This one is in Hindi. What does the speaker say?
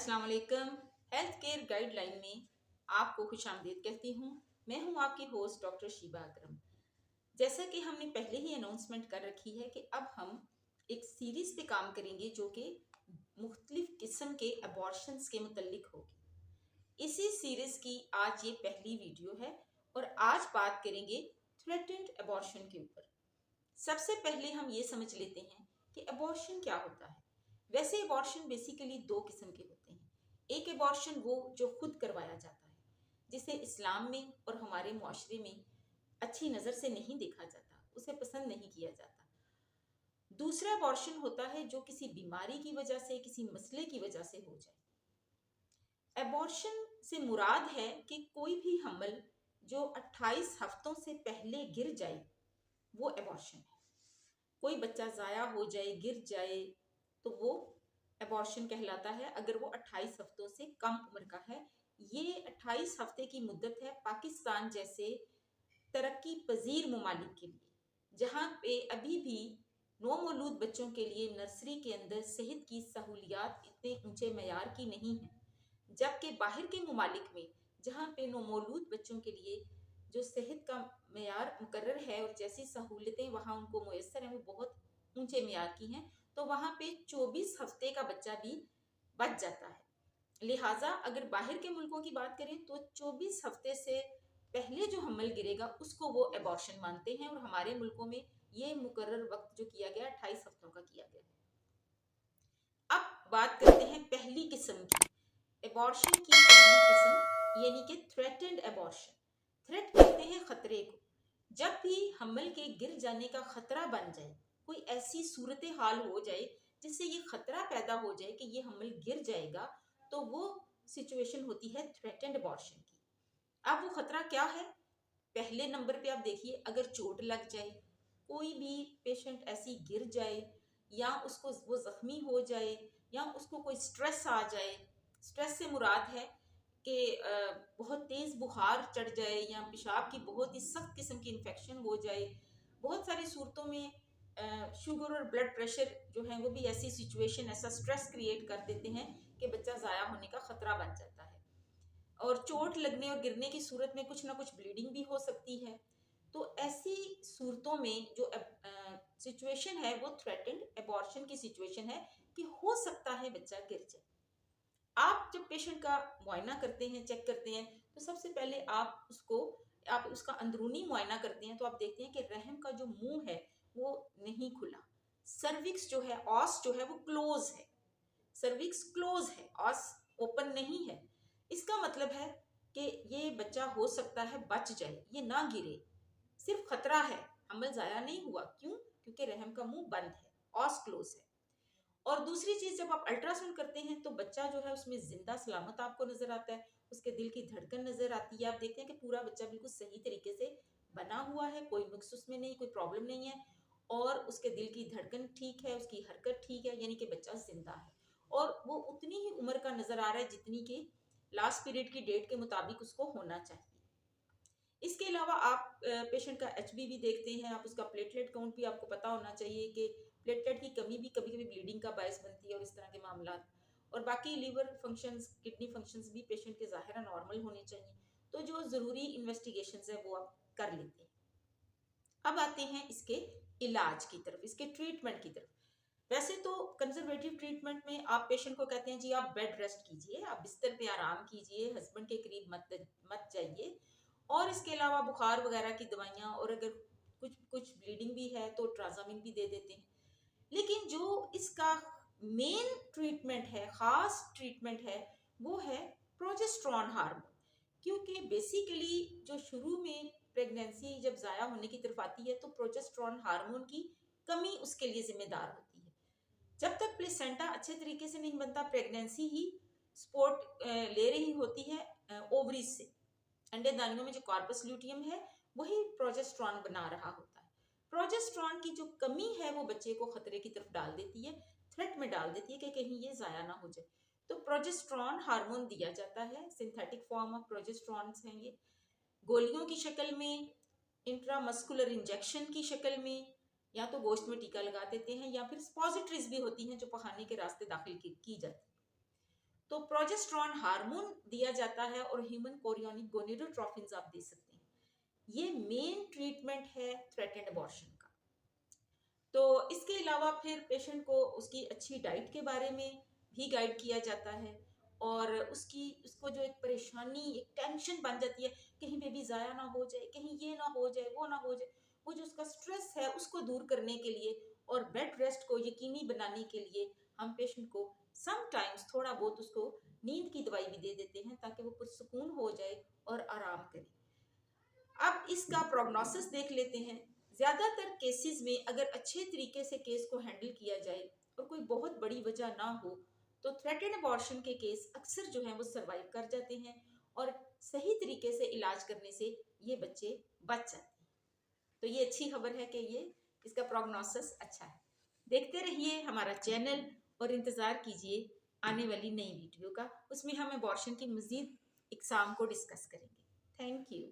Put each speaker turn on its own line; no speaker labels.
अस्सलाम वालेकुम। हेल्थ केयर गाइडलाइन में आपको खुशामदीद कहती हूँ। मैं हूँ आपकी होस्ट डॉक्टर शीबा अकरम। जैसा कि हमने पहले ही अनाउंसमेंट कर रखी है कि अब हम एक सीरीज पे काम करेंगे जो कि मुख्तलिफ किस्म के अबॉर्शंस के मुतल्लिक होगी। इसी सीरीज की आज ये पहली वीडियो है और आज बात करेंगे थ्रेटेंड अबॉर्शन के ऊपर। सबसे पहले हम ये समझ लेते हैं कि अबॉर्शन क्या होता है। वैसे अबॉर्शन बेसिकली दो किस्म के होते हैं। एक अबॉर्शन वो जो खुद करवाया जाता है, जिसे इस्लाम में और हमारे मुआशरे में अच्छी नज़र से नहीं देखा जाता, उसे पसंद नहीं किया जाता। दूसरा अबॉर्शन होता है जो किसी बीमारी की वजह से, किसी मसले की वजह से हो जाए। अबॉर्शन से मुराद है कि कोई भी हमल जो 28 हफ्तों से पहले गिर जाए वो अबॉर्शन है। कोई बच्चा ज़ाया हो जाए, गिर जाए, तो वो अबॉर्शन कहलाता है अगर वो 28 हफ्तों से कम उम्र का है। ये 28 हफ्ते की मुद्दत है पाकिस्तान जैसे तरक्की पजीर ममालिक के लिए, जहाँ पे अभी भी नौमौलूद बच्चों के लिए नर्सरी के अंदर सेहत की सहूलियात इतने ऊंचे मैार की नहीं है, जबकि बाहर के ममालिक में जहाँ पे नौमौलूद बच्चों के लिए जो सेहत का मैार मुकर्रर है और जैसी सहूलतें वहाँ उनको मुयसर हैं वो बहुत ऊंचे मैार की हैं, तो वहाँ पे 24 हफ्ते का बच्चा भी बच जाता है। लिहाजा अगर बाहर के मुल्कों की बात करें तो 24 हफ्ते से पहले जो हमल गिरेगा उसको वो एबॉर्शन मानते हैं, और हमारे मुल्कों में ये मुकर्रर वक्त जो किया गया 28 हफ्तों का किया गया। अब बात करते हैं पहली किस्म की, एबॉर्शन की पहली किस्म यानी कि थ्रेटेंड एबॉर्शन। थ्रेट कहते हैं खतरे को। जब भी हमल के गिर जाने का खतरा बन जाए, कोई ऐसी सूरत हाल हो जाए जिससे ये खतरा पैदा हो जाए कि ये हमल गिर जाएगा, तो वो सिचुएशन होती है थ्रेटेंड अबॉर्शन की। अब वो खतरा क्या है? पहले नंबर पे आप देखिए, अगर चोट लग जाए, कोई भी पेशेंट ऐसी गिर जाए, या उसको वो जख्मी हो जाए, या उसको कोई स्ट्रेस आ जाए। स्ट्रेस से मुराद है कि बहुत तेज़ बुखार चढ़ जाए या पेशाब की बहुत ही सख्त किस्म की इन्फेक्शन हो जाए। बहुत सारी सूरतों में शुगर और ब्लड प्रेशर जो है वो भी ऐसी सिचुएशन, ऐसा स्ट्रेस क्रिएट कर देते हैं कि बच्चा ज़ाया होने का ख़तरा बन जाता है। और चोट लगने और गिरने की सूरत में कुछ ना कुछ ब्लीडिंग भी हो सकती है। तो ऐसी सूरतों में जो सिचुएशन है वो थ्रेटेंड अबॉर्शन की सिचुएशन है कि हो सकता है बच्चा गिर जाए। आप जब पेशेंट का मुआयना करते हैं, चेक करते हैं, तो सबसे पहले आप उसका अंदरूनी मुआयना करते हैं, तो आप देखते हैं कि रहम का जो मुंह है वो नहीं खुला। सर्विक्स जो है, ऑस जो है वो क्लोज है। सर्विक्स क्लोज है, ऑस ओपन नहीं है। इसका मतलब है कि ये बच्चा हो सकता है बच जाए, ये ना गिरे, सिर्फ खतरा है, हमल ज़ाया नहीं हुआ। क्यों? क्योंकि रहम का मुंह बंद है, ऑस क्लोज है। और दूसरी चीज, जब आप अल्ट्रासाउंड करते हैं तो बच्चा जो है उसमें जिंदा सलामत आपको नजर आता है, उसके दिल की धड़कन नजर आती है। आप देखते हैं कि पूरा बच्चा बिल्कुल सही तरीके से बना हुआ है, कोई नुक्स उसमें नहीं, कोई प्रॉब्लम नहीं है, और उसके दिल की धड़कन ठीक है, उसकी हरकत ठीक है, यानी कि बच्चा जिंदा है और वो उतनी ही उम्र का नजर आ रहा है जितनी कि लास्ट पीरियड की डेट के मुताबिक उसको होना चाहिए। इसके अलावा आप पेशेंट का HB भी देखते हैं, आप उसका प्लेटलेट काउंट भी आपको पता होना चाहिए कि प्लेटलेट की कमी भी कभी कभी ब्लीडिंग का बायस बनती है और इस तरह के मामला। और बाकी लीवर फंक्शंस, किडनी फंक्शंस भी पेशेंट के ज़ाहिरा नॉर्मल होने चाहिए। तो जो ज़रूरी इन्वेस्टिगेशंस है वो आप कर लेते हैं। अब आते हैं इसके इलाज की तरफ, इसके ट्रीटमेंट की तरफ। वैसे तो कंजर्वेटिव ट्रीटमेंट में आप पेशेंट को कहते हैं जी आप बेड रेस्ट कीजिए, आप बिस्तर पे आराम कीजिए, हस्बैंड के करीब मत जाइए, और इसके अलावा बुखार वगैरह की दवाइयाँ, और अगर कुछ कुछ ब्लीडिंग भी है तो ट्राजामिन भी दे देते हैं। लेकिन जो इसका मेन ट्रीटमेंट है, खास ट्रीटमेंट है, वो है प्रोजेस्टेरॉन हार्मोन। क्योंकि बेसिकली जो शुरू में प्रेगनेंसी जब ज़ाया होने की तरफ आती है तो प्रोजेस्टेरॉन हार्मोन की कमी उसके लिए जिम्मेदार होती है। जब तक प्लेसेंटा अच्छे तरीके से नहीं बनता, प्रेगनेंसी ही सपोर्ट ले रही होती है ओवरीज से। अंडे दानियों में जो कॉर्पस ल्यूटियम है वही प्रोजेस्टेरॉन बना रहा होता है। प्रोजेस्टेरॉन की जो कमी है वो बच्चे को खतरे की तरफ डाल देती है, थ्रेट में डाल देती है कि कहीं ये ज़ाया ना हो जाए। तो प्रोजेस्टेरॉन हार्मोन दिया जाता है, सिंथेटिक फॉर्म ऑफ प्रोजेस्टेरॉन हैं ये, गोलियों की शक्ल में, इंट्रामस्कुलर इंजेक्शन की शक्ल में, या तो गोश्त में टीका लगा देते हैं, या फिर स्पॉजिटरीज भी होती हैं जो पखाने के रास्ते दाखिल की जाती है। तो प्रोजेस्टेरॉन हार्मोन दिया जाता है और ह्यूमन कोरियोनिक गोनेडोट्रोफिन्स आप दे सकते हैं। ये मेन ट्रीटमेंट है थ्रेटेंड अबॉर्शन का। तो इसके अलावा फिर पेशेंट को उसकी अच्छी डाइट के बारे में भी गाइड किया जाता है, और उसको जो एक परेशानी, एक टेंशन बन जाती है, कहीं बेबी ज़ाया ना हो जाए, कहीं ये ना हो जाए, वो ना हो जाए, वो जो उसका स्ट्रेस है उसको दूर करने के लिए और बेड रेस्ट को यकीनी बनाने के लिए हम पेशेंट को समटाइम्स थोड़ा बहुत उसको नींद की दवाई भी दे देते हैं ताकि वो पुरसुकून हो जाए और आराम करे। अब इसका प्रोग्नोसिस देख लेते हैं। ज़्यादातर केसेस में अगर अच्छे तरीके से केस को हैंडल किया जाए और कोई बहुत बड़ी वजह ना हो तो थ्रेटेड अबॉर्शन के केस अक्सर जो हैं वो सर्वाइव कर जाते हैं और सही तरीके से इलाज करने से ये बच्चे बच जाते हैं। तो ये अच्छी खबर है कि ये इसका प्रोग्नोसिस अच्छा है। देखते रहिए हमारा चैनल और इंतज़ार कीजिए आने वाली नई वीडियो का। उसमें हम अबॉर्शन की मज़ीद इकसाम को डिस्कस करेंगे। Thank you.